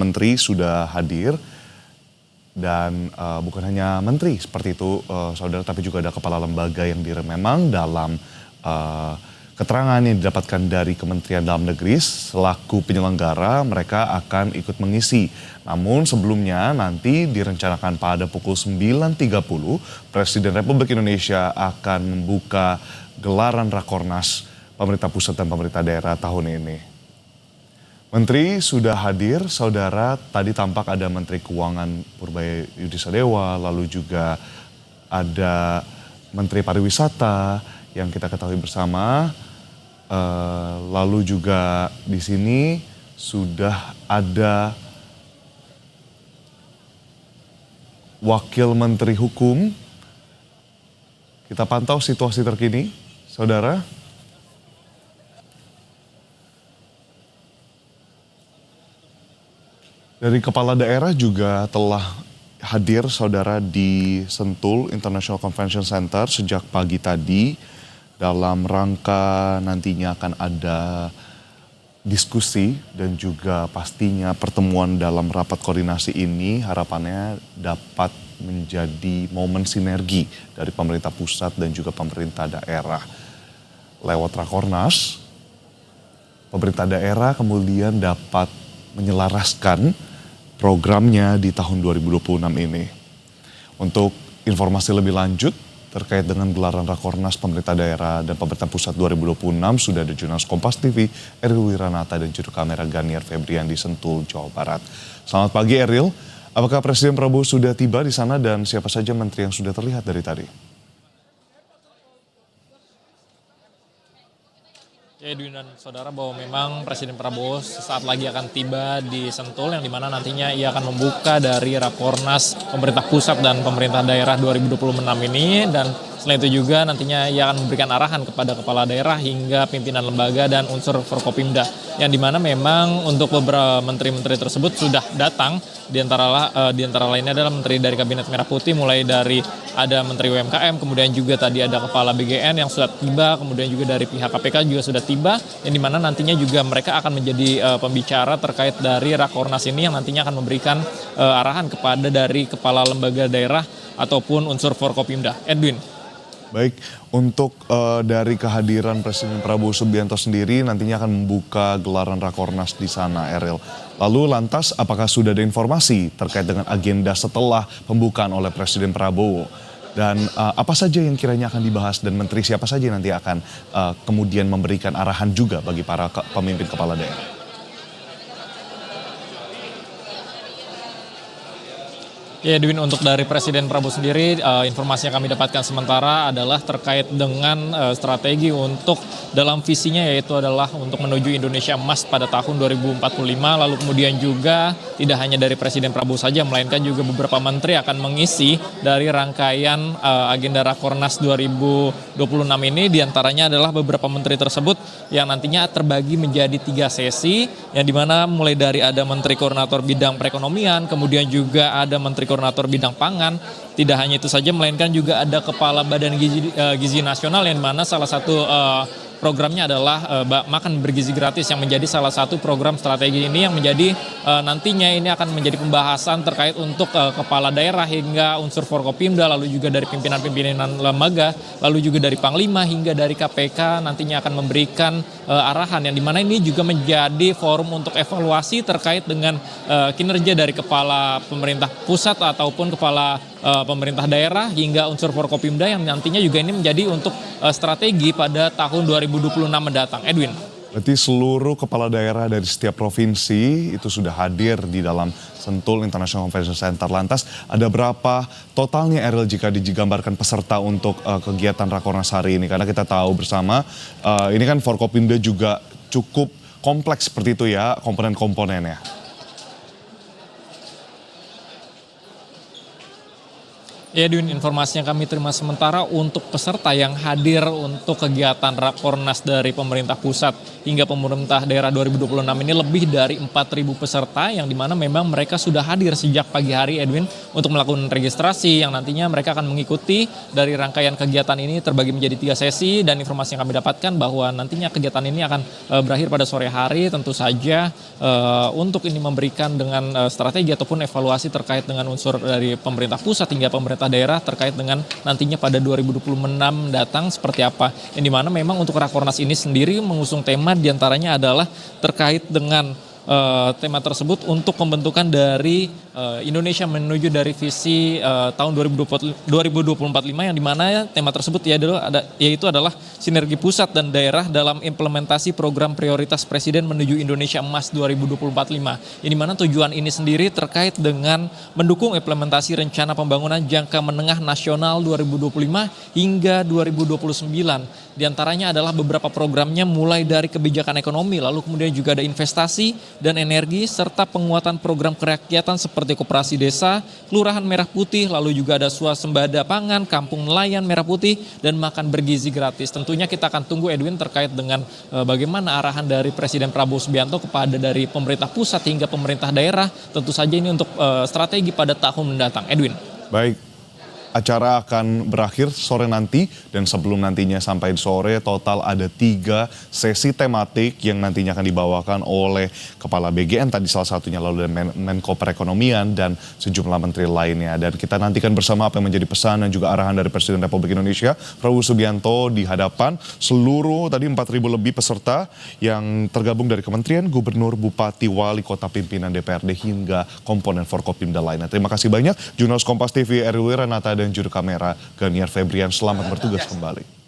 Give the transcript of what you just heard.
Menteri sudah hadir dan bukan hanya menteri seperti itu saudara, tapi juga ada kepala lembaga yang memang dalam keterangan yang didapatkan dari Kementerian Dalam Negeri selaku penyelenggara mereka akan ikut mengisi. Namun sebelumnya nanti direncanakan pada pukul 9.30 Presiden Republik Indonesia akan membuka gelaran Rakornas pemerintah pusat dan pemerintah daerah tahun ini. Menteri sudah hadir, saudara. Tadi tampak ada Menteri Keuangan Purbaya Yudisadewa, lalu juga ada Menteri Pariwisata yang kita ketahui bersama. Lalu juga di sini sudah ada Wakil Menteri Hukum. Kita pantau situasi terkini, saudara. Dari kepala daerah juga telah hadir, saudara, di Sentul International Convention Center sejak pagi tadi dalam rangka nantinya akan ada diskusi dan juga pastinya pertemuan dalam rapat koordinasi ini harapannya dapat menjadi momen sinergi dari pemerintah pusat dan juga pemerintah daerah. Lewat Rakornas, pemerintah daerah kemudian dapat menyelaraskan programnya di tahun 2026 ini. Untuk informasi lebih lanjut terkait dengan gelaran Rakornas pemerintah daerah dan pemerintah pusat 2026 sudah ada jurnalis Kompas TV Eril Wiranata dan juru kamera Ganiar Febrian di Sentul, Jawa Barat. Selamat pagi Eril, apakah Presiden Prabowo sudah tiba di sana dan siapa saja menteri yang sudah terlihat dari tadi? Ya, Edwin dan saudara, bahwa memang Presiden Prabowo sesaat lagi akan tiba di Sentul yang dimana nantinya ia akan membuka dari Rakornas pemerintah pusat dan pemerintah daerah 2026 ini, dan selain itu juga nantinya ia akan memberikan arahan kepada kepala daerah hingga pimpinan lembaga dan unsur Forkopimda, yang dimana memang untuk beberapa menteri-menteri tersebut sudah datang, di antara lainnya adalah menteri dari Kabinet Merah Putih, mulai dari ada Menteri UMKM, kemudian juga tadi ada Kepala BGN yang sudah tiba, kemudian juga dari pihak KPK juga sudah tiba, yang dimana nantinya juga mereka akan menjadi pembicara terkait dari Rakornas ini yang nantinya akan memberikan arahan kepada dari kepala lembaga daerah ataupun unsur Forkopimda. Edwin. Baik, untuk dari kehadiran Presiden Prabowo Subianto sendiri nantinya akan membuka gelaran Rakornas di sana, Eril. Lalu lantas apakah sudah ada informasi terkait dengan agenda setelah pembukaan oleh Presiden Prabowo? Dan apa saja yang kiranya akan dibahas dan menteri siapa saja nanti akan kemudian memberikan arahan juga bagi para pemimpin kepala daerah? Ya, Edwin, untuk dari Presiden Prabowo sendiri, informasi yang kami dapatkan sementara adalah terkait dengan strategi untuk dalam visinya, yaitu adalah untuk menuju Indonesia Emas pada tahun 2045. Lalu kemudian juga tidak hanya dari Presiden Prabowo saja, melainkan juga beberapa menteri akan mengisi dari rangkaian agenda Rakornas 2026 ini. Diantaranya adalah beberapa menteri tersebut yang nantinya terbagi menjadi 3 sesi, yang dimana mulai dari ada Menteri Koordinator Bidang Perekonomian, kemudian juga ada Menteri Koordinator Bidang Pangan. Tidak hanya itu saja, melainkan juga ada Kepala Badan Gizi Nasional, yang mana salah satu programnya adalah makan bergizi gratis, yang menjadi salah satu program strategi ini, yang menjadi nantinya ini akan menjadi pembahasan terkait untuk kepala daerah hingga unsur Forkopimda, lalu juga dari pimpinan-pimpinan lembaga, lalu juga dari Panglima hingga dari KPK nantinya akan memberikan arahan, yang dimana ini juga menjadi forum untuk evaluasi terkait dengan kinerja dari kepala pemerintah pusat ataupun kepala pemerintah daerah hingga unsur Forkopimda, yang nantinya juga ini menjadi untuk strategi pada tahun 2026 mendatang. Edwin. Berarti seluruh kepala daerah dari setiap provinsi itu sudah hadir di dalam Sentul International Convention Center. Lantas ada berapa totalnya, Eril, jika digambarkan peserta untuk kegiatan Rakornas hari ini? Karena kita tahu bersama ini kan Forkopimda juga cukup kompleks seperti itu ya komponen-komponennya. Ya, Edwin, informasi yang kami terima sementara untuk peserta yang hadir untuk kegiatan Rakornas dari pemerintah pusat hingga pemerintah daerah 2026 ini lebih dari 4.000 peserta yang dimana memang mereka sudah hadir sejak pagi hari, Edwin, untuk melakukan registrasi yang nantinya mereka akan mengikuti dari rangkaian kegiatan ini terbagi menjadi 3 sesi, dan informasi yang kami dapatkan bahwa nantinya kegiatan ini akan berakhir pada sore hari. Tentu saja untuk ini memberikan dengan strategi ataupun evaluasi terkait dengan unsur dari pemerintah pusat hingga pemerintah daerah terkait dengan nantinya pada 2026 datang seperti apa. Yang dimana memang untuk Rakornas ini sendiri mengusung tema diantaranya adalah terkait dengan tema tersebut untuk pembentukan dari Indonesia menuju dari visi tahun 2045 yang dimana tema tersebut yaitu adalah sinergi pusat dan daerah dalam implementasi program prioritas Presiden menuju Indonesia Emas 2045. Yang dimana tujuan ini sendiri terkait dengan mendukung implementasi rencana pembangunan jangka menengah nasional 2025 hingga 2029. Di antaranya adalah beberapa programnya mulai dari kebijakan ekonomi, lalu kemudian juga ada investasi dan energi, serta penguatan program kerakyatan seperti koperasi desa, kelurahan merah putih, lalu juga ada swasembada pangan, kampung nelayan merah putih, dan makan bergizi gratis. Tentunya kita akan tunggu, Edwin, terkait dengan bagaimana arahan dari Presiden Prabowo Subianto kepada dari pemerintah pusat hingga pemerintah daerah. Tentu saja ini untuk strategi pada tahun mendatang, Edwin. Baik. Acara akan berakhir sore nanti, dan sebelum nantinya sampai sore total ada 3 sesi tematik yang nantinya akan dibawakan oleh Kepala BGN tadi salah satunya, lalu Menko Perekonomian dan sejumlah menteri lainnya. Dan kita nantikan bersama apa yang menjadi pesan dan juga arahan dari Presiden Republik Indonesia Prabowo Subianto di hadapan seluruh tadi 4.000 lebih peserta yang tergabung dari kementerian, gubernur, bupati, wali kota, pimpinan DPRD hingga komponen Forkopimda lainnya. Terima kasih banyak jurnalis Kompas TV Erwin Renata dan juru kamera Ganiar Febrian. Selamat bertugas kembali.